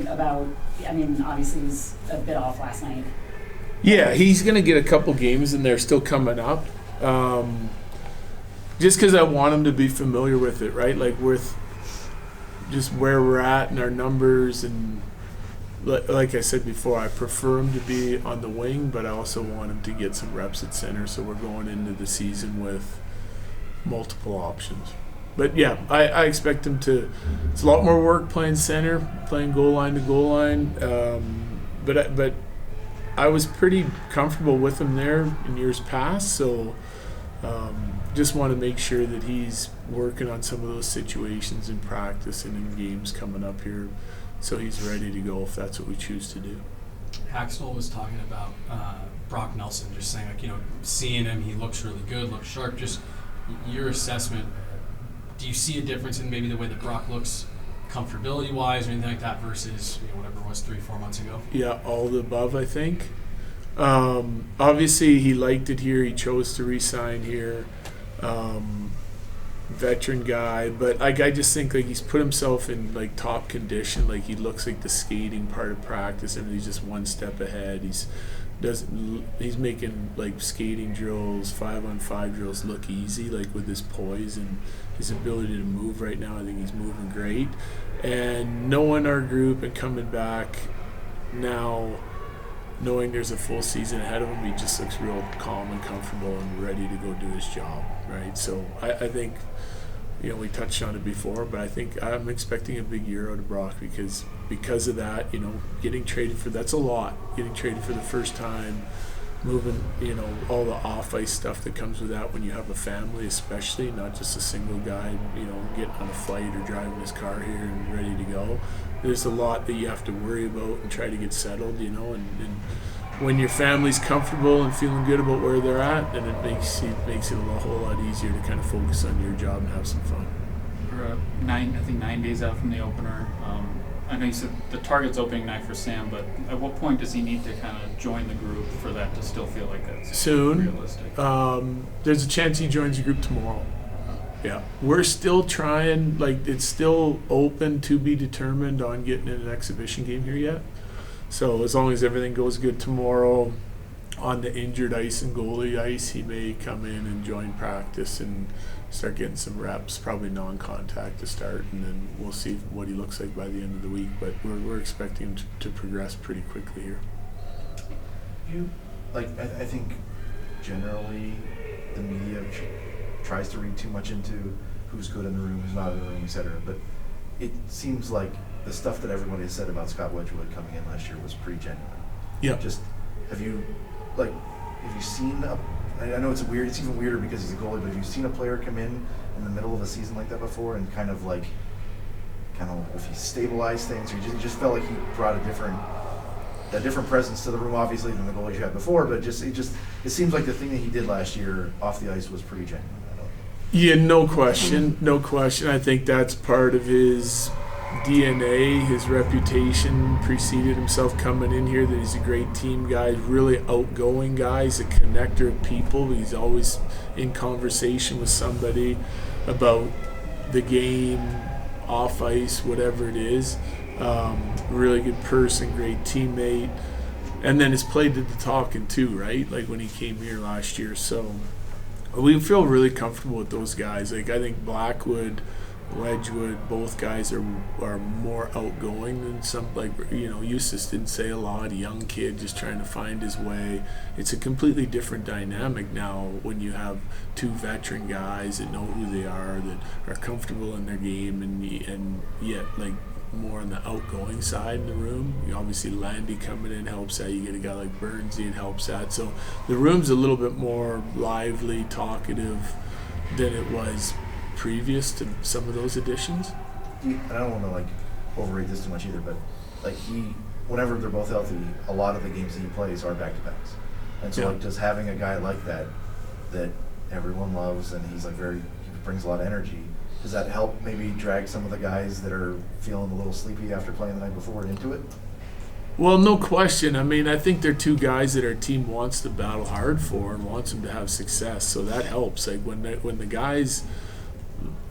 about, I mean, obviously he's a bit off last night. Yeah, he's going to get a couple games, and they're still coming up. Just because I want him to be familiar with it, right? Like with just where we're at and our numbers, and like I said before, I prefer him to be on the wing, but I also want him to get some reps at center, so we're going into the season with multiple options. But yeah, I expect him to. It's a lot more work playing center, playing goal line to goal line. But I was pretty comfortable with him there in years past, so just want to make sure that he's working on some of those situations in practice and in games coming up here, so he's ready to go if that's what we choose to do. Haxtell was talking about Brock Nelson, just saying, like, seeing him, he looks really good, looks sharp. Just your assessment, do you see a difference in maybe the way that Brock looks comfortability-wise or anything like that versus whatever it was 3-4 months ago? Yeah, all the above, I think. Obviously, he liked it here. He chose to re-sign here. Veteran guy, but I just think like he's put himself in like top condition. Like he looks like the skating part of practice, and he's just one step ahead. He's making like skating drills, 5-on-5 drills look easy, like with his poise and his ability to move right now. I think he's moving great. And knowing our group and coming back now, knowing there's a full season ahead of him, he just looks real calm and comfortable and ready to go do his job, right? So I think, we touched on it before, but I think I'm expecting a big year out of Brock because of that, getting traded for, that's a lot. Getting traded for the first time, moving, all the off-ice stuff that comes with that when you have a family, especially, not just a single guy, getting on a flight or driving his car here and ready to go. There's a lot that you have to worry about and try to get settled, and when your family's comfortable and feeling good about where they're at, then it makes it a whole lot easier to kind of focus on your job and have some fun. We're 9 days out from the opener. I know you said the target's opening night for Sam, but at what point does he need to kind of join the group for that to still feel like that's soon? Realistic? There's a chance he joins the group tomorrow. Yeah, we're still trying, like it's still open to be determined on getting in an exhibition game here yet. So as long as everything goes good tomorrow on the injured ice and goalie ice, he may come in and join practice and start getting some reps, probably non-contact to start, and then we'll see what he looks like by the end of the week. But we're expecting him to progress pretty quickly here. I think generally the media tries to read too much into who's good in the room, who's not in the room, etc. But it seems like the stuff that everybody has said about Scott Wedgwood coming in last year was pretty genuine. Yeah. Just have you seen I know it's weird. It's even weirder because he's a goalie. But have you seen a player come in the middle of a season like that before and kind of if he stabilized things, or you just felt like he brought a different presence to the room, obviously, than the goalies you had before. But it seems like the thing that he did last year off the ice was pretty genuine. Yeah, no question. I think that's part of his DNA, his reputation preceded himself coming in here, that he's a great team guy, really outgoing guy, he's a connector of people. He's always in conversation with somebody about the game, off ice, whatever it is. Really good person, great teammate. And then his play did the talking too, right? Like when he came here last year. So we feel really comfortable with those guys. Like I think Blackwood, Wedgwood, both guys are more outgoing than some, Eustace didn't say a lot, a young kid just trying to find his way. It's a completely different dynamic now when you have two veteran guys that know who they are, that are comfortable in their game, and yet more on the outgoing side in the room. Obviously Landy coming in helps that. You get a guy like Burnsy, it helps that. So the room's a little bit more lively, talkative than it was previous to some of those additions. And I don't want to overrate this too much either, but whenever they're both healthy, a lot of the games that he plays are back-to-backs. And so just having a guy like that everyone loves, and he brings a lot of energy, does that help maybe drag some of the guys that are feeling a little sleepy after playing the night before into it? Well, no question. I mean, I think they're two guys that our team wants to battle hard for and wants them to have success, so that helps. When the guys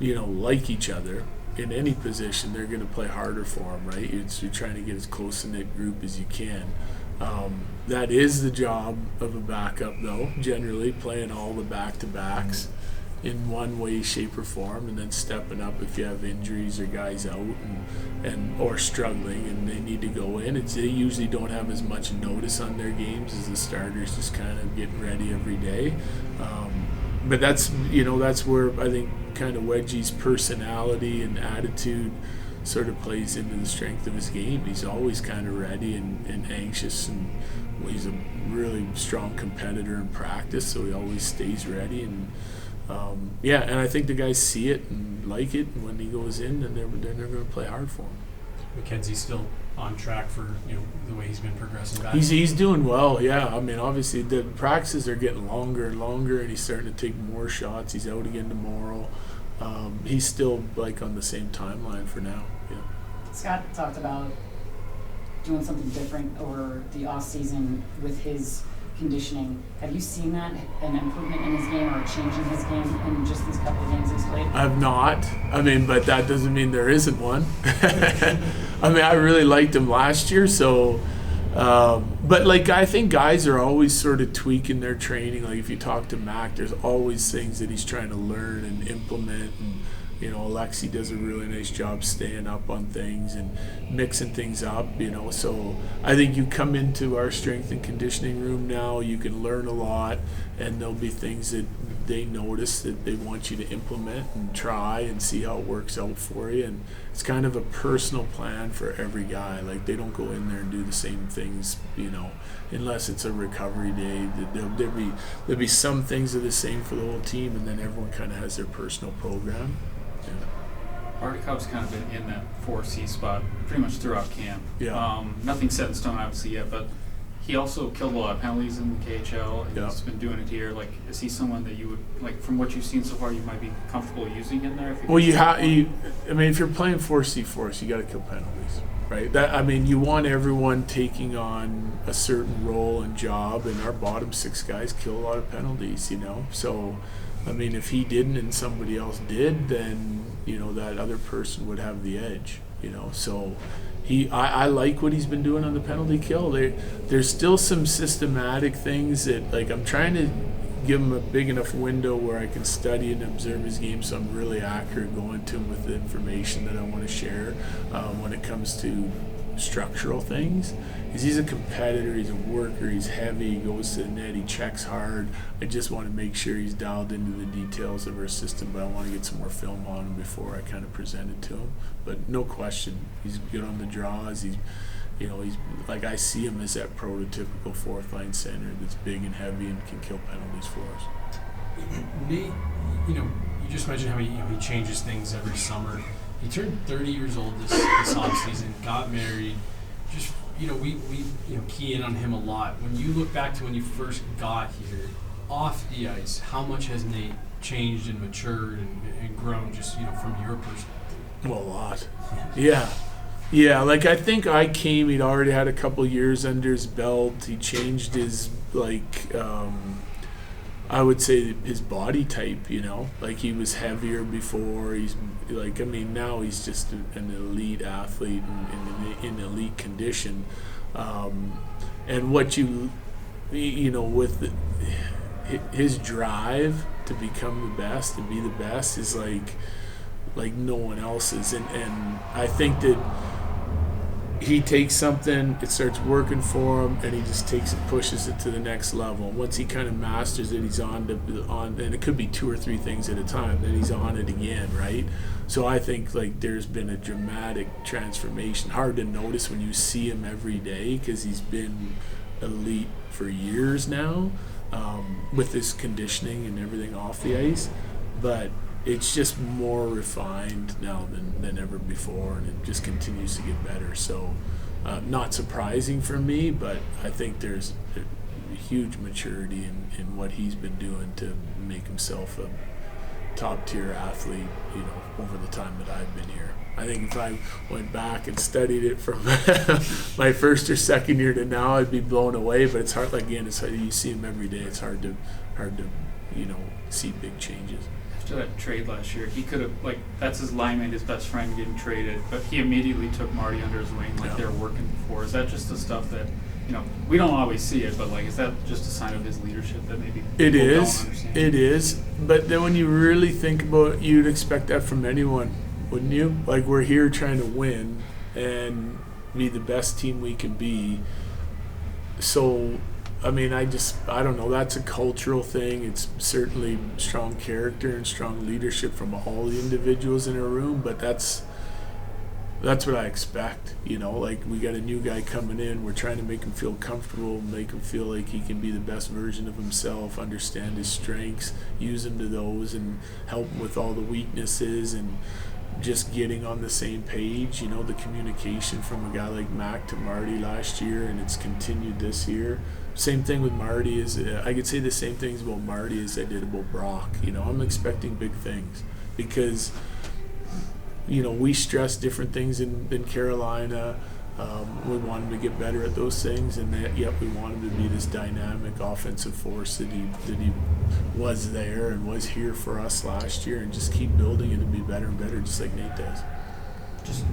like each other, in any position, they're going to play harder for him, right? You're trying to get as close a knit group as you can. That is the job of a backup, though, generally playing all the back-to-backs in one way, shape, or form, and then stepping up if you have injuries or guys out and or struggling and they need to go in. They usually don't have as much notice on their games as the starters, just kind of getting ready every day. But that's where I think kind of Wedgie's personality and attitude sort of plays into the strength of his game. He's always kind of ready and anxious, and he's a really strong competitor in practice, so he always stays ready. And and I think the guys see it and like it, and when he goes in, and they're going to play hard for him. McKenzie's still on track for the way he's been progressing back. He's doing well, yeah. I mean, obviously the practices are getting longer and longer, and he's starting to take more shots. He's out again tomorrow. He's still on the same timeline for now. Yeah. Scott talked about doing something different over the off season with his conditioning. Have you seen that, an improvement in his game or a change in his game in just these couple of games he's played? I've not. I mean, but that doesn't mean there isn't one. I mean, I really liked him last year, so but I think guys are always sort of tweaking their training. If you talk to Mac, there's always things that he's trying to learn and implement, and Alexi does a really nice job staying up on things and mixing things up, so I think you come into our strength and conditioning room now, you can learn a lot, and there'll be things that they notice that they want you to implement and try and see how it works out for you. And it's kind of a personal plan for every guy. They don't go in there and do the same things, unless it's a recovery day. There'll be some things that are the same for the whole team, and then everyone kind of has their personal program. Hardikoff's kind of been in that 4C spot pretty much throughout camp. Yeah. Nothing's set in stone obviously yet, but he also killed a lot of penalties in the KHL, and he's been doing it here. Is he someone that you would, from what you've seen so far, you might be comfortable using in there? If you're playing 4C for us, you got to kill penalties, right? You want everyone taking on a certain role and job, and our bottom six guys kill a lot of penalties, So, if he didn't and somebody else did, then that other person would have the edge, So I like what he's been doing on the penalty kill. There's still some systematic things that I'm trying to give him a big enough window where I can study and observe his game, so I'm really accurate going to him with the information that I want to share when it comes to structural things. He's a competitor, he's a worker, he's heavy, he goes to the net, he checks hard. I just want to make sure he's dialed into the details of our system, but I want to get some more film on him before I kind of present it to him. But no question, he's good on the draws. He's I see him as that prototypical fourth line center that's big and heavy and can kill penalties for us. You just mentioned how he changes things every summer. He turned 30 years old this offseason, got married. Just we key in on him a lot. When you look back to when you first got here, off the ice, how much has Nate changed and matured and grown just from your perspective? Well, a lot. Yeah. I think I came, he'd already had a couple years under his belt. He changed his I would say his body type, he was heavier before. He's now he's just an elite athlete in elite condition. And what with his drive to become the best, to be the best, is like no one else's. And I think that he takes something, it starts working for him, and he just takes it, pushes it to the next level. Once he kind of masters it, he's on, and it could be 2 or 3 things at a time, then he's on it again, right? So I think there's been a dramatic transformation. Hard to notice when you see him every day because he's been elite for years now, with his conditioning and everything off the ice, but it's just more refined now than ever before, and it just continues to get better. So not surprising for me, but I think there's a huge maturity in what he's been doing to make himself a top-tier athlete, over the time that I've been here. I think if I went back and studied it from my first or second year to now, I'd be blown away, but it's hard, it's hard, you see him every day, it's hard to see big changes. after that trade last year, he could have, like, that's his linemate, his best friend getting traded, but he immediately took Marty under his wing like they were working before. Is that just the stuff that, you know, we don't always see it, but like, is that just a sign of his leadership that maybe It people don't is. understand? It is. But then when you really think about it, you'd expect that from anyone, wouldn't you? Like, we're here trying to win and be the best team we can be. So, I mean, I don't know. That's a cultural thing. It's certainly strong character and strong leadership from all the individuals in a room, but that's what I expect, you know. Like, we got a new guy coming in. We're trying to make him feel comfortable, make him feel like he can be the best version of himself, understand his strengths, use him to those, and help him with all the weaknesses, and just getting on the same page. You know, the communication from a guy like Mac to Marty last year, and it's continued this year. Same thing with Marty. I could say the same things about Marty as I did about Brock. You know, I'm expecting big things because, you know, we stress different things in Carolina. We want him to get better at those things, and yet we want him to be this dynamic offensive force that he was there and was here for us last year, and just keep building it and be better and better, just like Nate does. Just,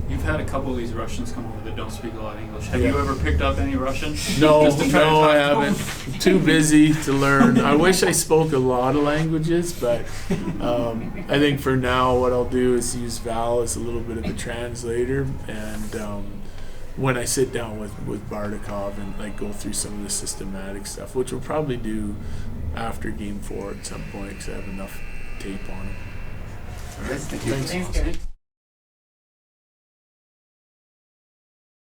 you've had a couple of these Russians come over that don't speak a lot of English. Have Yeah. you ever picked up any Russian? No, Just to try to no, talk I to them? haven't. Too busy to learn. I wish I spoke a lot of languages, but I think for now what I'll do is use Val as a little bit of a translator, and when I sit down with Bardakov and like go through some of the systematic stuff, which we'll probably do after Game 4 at some point because I have enough tape on it. Thank you. Thanks. Thanks, Gary.